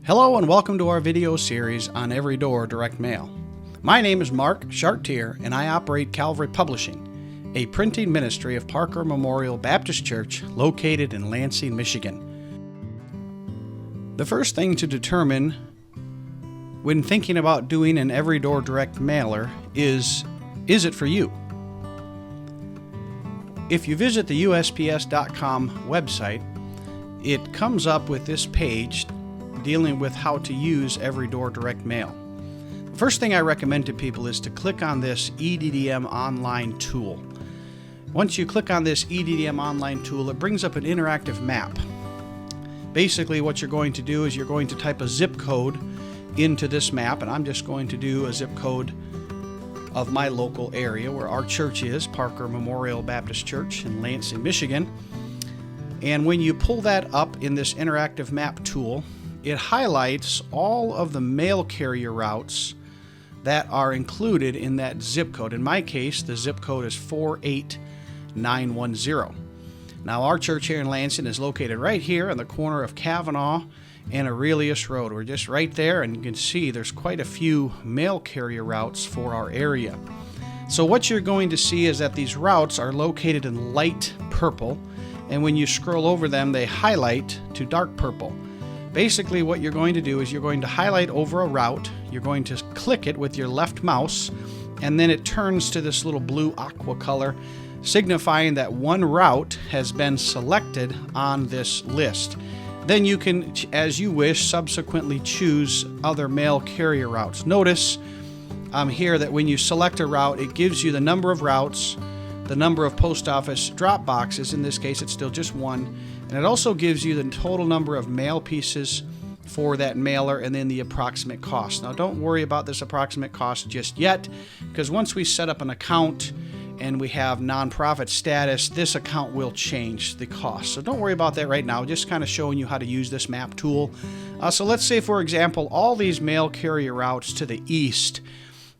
Hello and welcome to our video series on Every Door Direct Mail. My name is Mark Chartier and I operate Calvary Publishing, a printing ministry of Parker Memorial Baptist Church located in Lansing, Michigan. The first thing to determine when thinking about doing an Every Door Direct Mailer is it for you? If you visit the USPS.com website, it comes up with this page dealing with how to use Every Door Direct Mail. The first thing I recommend to people is to click on this EDDM online tool. Once you click on this EDDM online tool, it brings up an interactive map. Basically what you're going to do is you're going to type a zip code into this map, and I'm just going to do a zip code of my local area where our church is, Parker Memorial Baptist Church in Lansing, Michigan. And when you pull that up in this interactive map tool, it highlights all of the mail carrier routes that are included in that zip code. In my case, the zip code is 48910. Now, our church here in Lansing is located right here on the corner of Kavanaugh and Aurelius Road. We're just right there, and you can see there's quite a few mail carrier routes for our area. So what you're going to see is that these routes are located in light purple, and when you scroll over them, they highlight to dark purple. Basically what you're going to do is you're going to highlight over a route, you're going to click it with your left mouse, and then it turns to this little blue aqua color, signifying that one route has been selected on this list. Then you can, as you wish, subsequently choose other mail carrier routes. Notice here that when you select a route, it gives you the number of routes, the number of post office drop boxes. In this case, it's still just one. And it also gives you the total number of mail pieces for that mailer and then the approximate cost. Now, don't worry about this approximate cost just yet, because once we set up an account and we have nonprofit status, this account will change the cost. So don't worry about that right now, just kind of showing you how to use this map tool. So let's say, for example, all these mail carrier routes to the east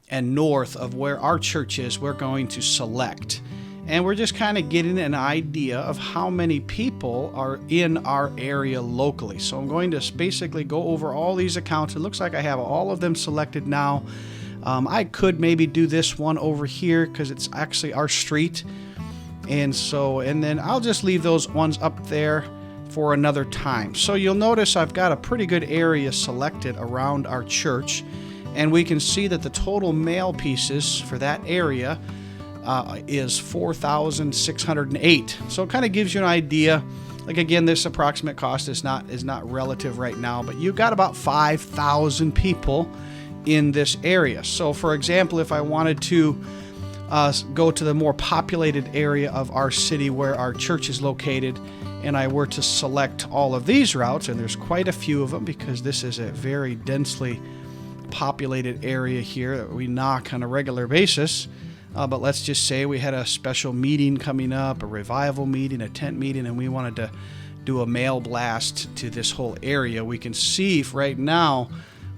and north of where our church is, we're going to select. And we're just kind of getting an idea of how many people are in our area locally. So I'm going to basically go over all these accounts. It looks like I have all of them selected now. I could maybe do this one over here because it's actually our street. And then I'll just leave those ones up there for another time. So you'll notice I've got a pretty good area selected around our church. And we can see that the total mail pieces for that area is 4,608. So it kind of gives you an idea. Like, again, this approximate cost is not relative right now, but you've got about 5,000 people in this area. So, for example, if I wanted to go to the more populated area of our city where our church is located, and I were to select all of these routes, and there's quite a few of them because this is a very densely populated area here that we knock on a regular basis. But let's just say we had a special meeting coming up, a revival meeting, a tent meeting, and we wanted to do a mail blast to this whole area. We can see right now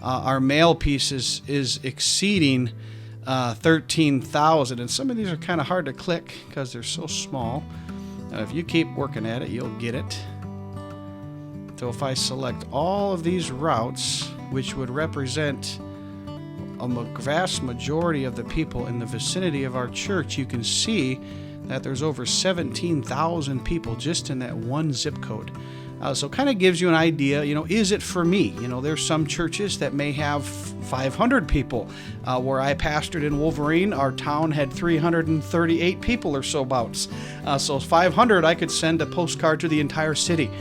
our mail pieces is exceeding 13,000, and some of these are kind of hard to click because they're so small. If you keep working at it, you'll get it. So if I select all of these routes, which would represent a vast majority of the people in the vicinity of our church, you can see that there's over 17,000 people just in that one zip code. So it kind of gives you an idea, is it for me? There's some churches that may have 500 people. Where I pastored in Wolverine, our town had 338 people or so abouts. So 500, I could send a postcard to the entire city.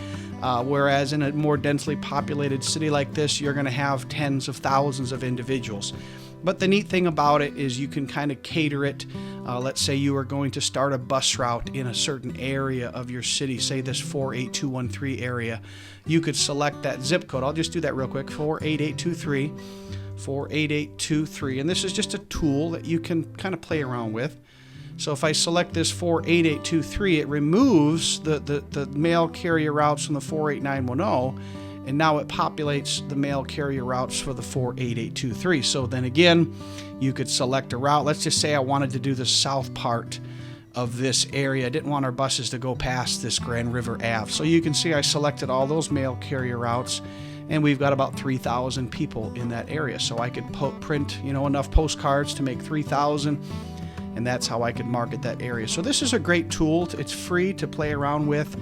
Whereas in a more densely populated city like this, you're going to have tens of thousands of individuals. But the neat thing about it is you can kind of cater it. Let's say you are going to start a bus route in a certain area of your city, say this 48213 area. You could select that zip code. I'll just do that real quick, 48823. And this is just a tool that you can kind of play around with. So if I select this 48823, it removes the mail carrier routes from the 48910, and now it populates the mail carrier routes for the 48823. So then again, you could select a route. Let's just say I wanted to do the south part of this area. I didn't want our buses to go past this Grand River Ave. So you can see I selected all those mail carrier routes, and we've got about 3,000 people in that area. So I could print, enough postcards to make 3,000, and that's how I could market that area. So this is a great tool. It's free to play around with,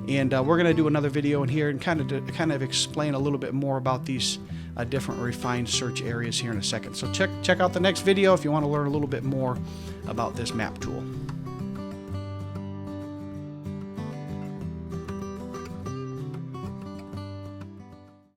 and we're going to do another video in here and kind of explain a little bit more about these different refined search areas here in a second. So check out the next video if you want to learn a little bit more about this map tool.